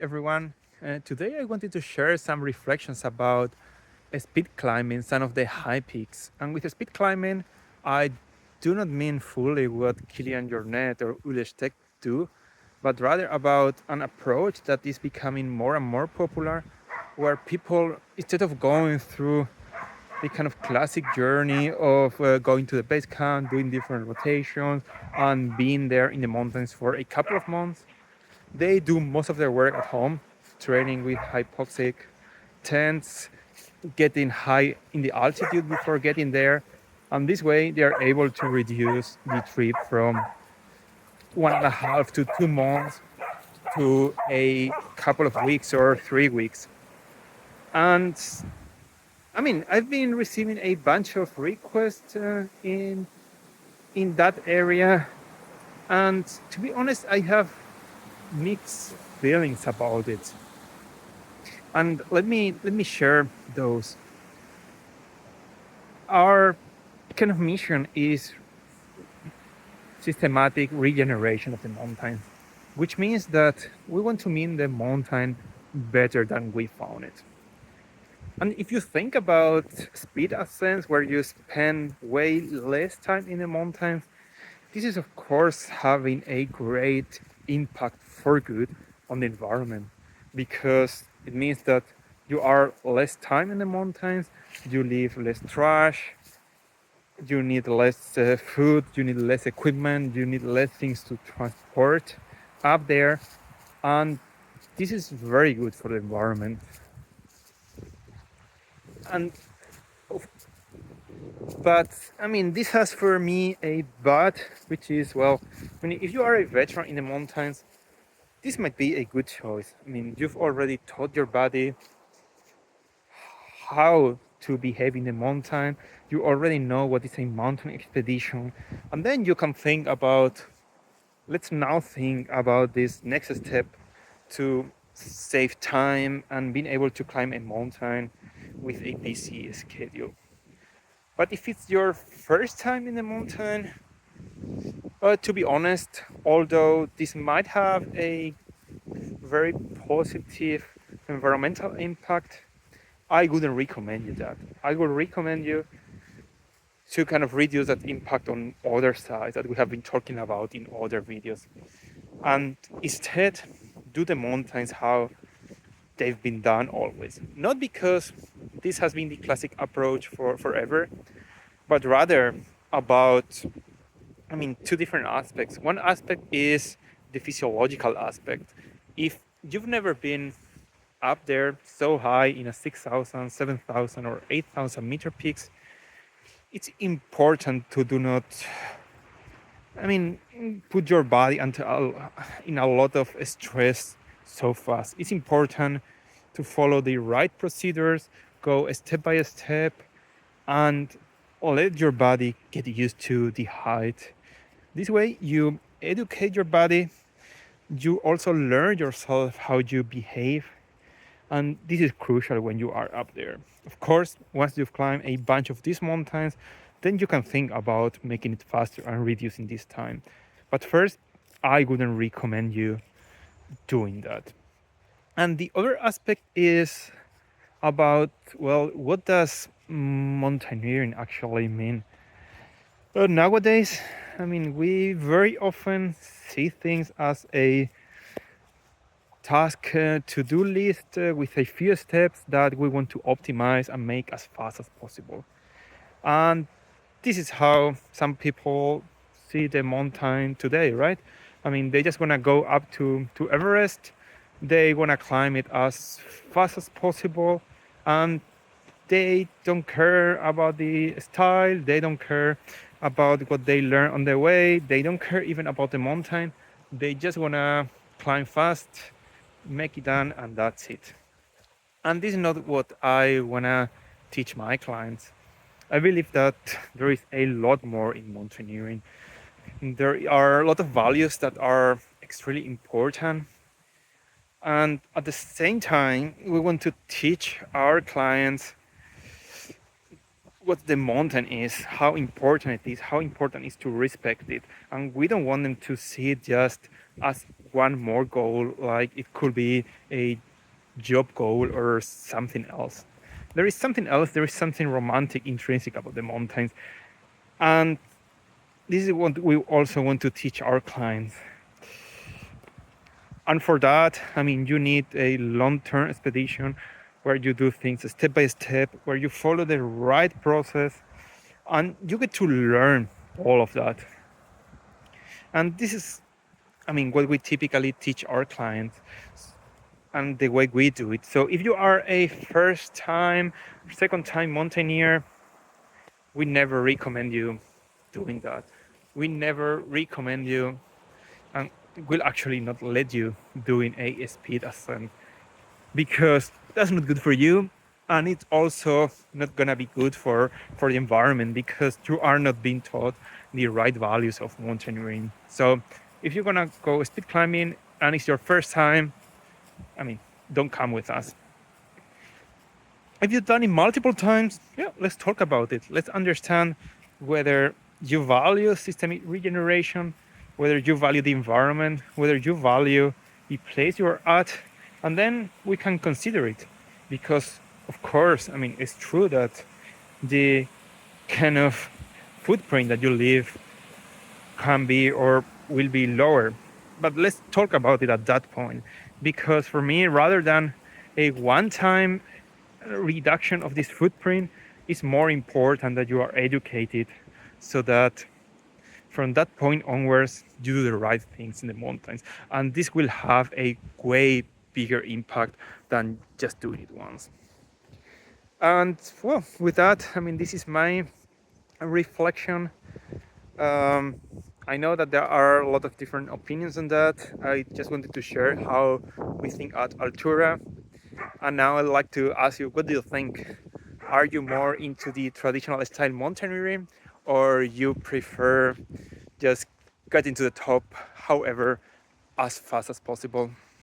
everyone. Today I wanted to share some reflections about speed climbing, some of the high peaks. And with speed climbing, I do not mean fully what Kilian Jornet or Ulesh Tech do, but rather about an approach that is becoming more and more popular, where people, instead of going through the kind of classic journey of going to the base camp, doing different rotations, and being there in the mountains for a couple of months, they do most of their work at home, training with hypoxic tents, getting high in the altitude before getting there. And this way, they are able to reduce the trip from 1.5 to 2 months to a couple of weeks or 3 weeks. And I mean, I've been receiving a bunch of requests in that area, and to be honest, I have mixed feelings about it. And let me share those. Our kind of mission is systematic regeneration of the mountain, which means that we want to mean the mountain better than we found it. And if you think about speed ascents where you spend way less time in the mountains, this is of course having a great impact for good on the environment, because it means that you are less time in the mountains, you leave less trash, you need less food, you need less equipment, you need less things to transport up there, and this is very good for the environment. And but I mean, this has for me a but, which is, well, I mean, if you are a veteran in the mountains, this might be a good choice. I mean, you've already taught your body how to behave in the mountain. You already know what is a mountain expedition. And then you can think about, let's now think about this next step to save time and being able to climb a mountain with a busy schedule. But if it's your first time in the mountain, to be honest, although this might have a very positive environmental impact, I wouldn't recommend you that. I would recommend you to kind of reduce that impact on other sides that we have been talking about in other videos. And instead, do the mountains how they've been done always. Not because this has been the classic approach for forever, but rather about, I mean, two different aspects. One aspect is the physiological aspect. If you've never been up there so high in a 6,000, 7,000, or 8,000 meter peaks, it's important to do not, I mean, put your body in a lot of stress so fast. It's important to follow the right procedures, go step by step, and let your body get used to the height. This way, you educate your body, you also learn yourself how you behave, and this is crucial when you are up there. Of course, once you've climbed a bunch of these mountains, then you can think about making it faster and reducing this time. But first, I wouldn't recommend you doing that. And the other aspect is about, well, what does mountaineering actually mean? Nowadays, I mean, we very often see things as a task to-do list with a few steps that we want to optimize and make as fast as possible. And this is how some people see the mountain today, right? I mean, they just want to go up to Everest. They want to climb it as fast as possible. And they don't care about the style. They don't care about what they learn on the way. They don't care even about the mountain. They just want to climb fast, make it done, and that's it. And this is not what I want to teach my clients. I believe that there is a lot more in mountaineering. There are a lot of values that are extremely important. And at the same time, we want to teach our clients what the mountain is, how important it is, how important it is to respect it. And we don't want them to see it just as one more goal, like it could be a job goal or something else. There is something else, there is something romantic, intrinsic about the mountains. And this is what we also want to teach our clients. And for that, I mean, you need a long-term expedition where you do things step by step, where you follow the right process, and you get to learn all of that. And this is, I mean, what we typically teach our clients and the way we do it. So if you are a first time, second time mountaineer, we never recommend you doing that. We never recommend you, and will actually not let you doing a speed ascent, because that's not good for you, and it's also not gonna be good for the environment, because you are not being taught the right values of mountaineering. So if you're gonna go speed climbing and it's your first time, I mean, don't come with us. If you've done it multiple times, yeah, let's talk about it. Let's understand whether you value systemic regeneration, whether you value the environment, whether you value the place you're at, and then we can consider it. Because, of course, I mean, it's true that the kind of footprint that you leave can be or will be lower. But let's talk about it at that point. Because for me, rather than a one time reduction of this footprint, is more important that you are educated, so that from that point onwards you do the right things in the mountains, and this will have a way bigger impact than just doing it once. And well, with that, I mean, this is my reflection. um, I know that there are a lot of different opinions on that. I just wanted to share how we think at Altura. And now I'd like to ask you, what do you think? Are you more into the traditional style mountaineering, or you prefer just getting to the top, however, as fast as possible?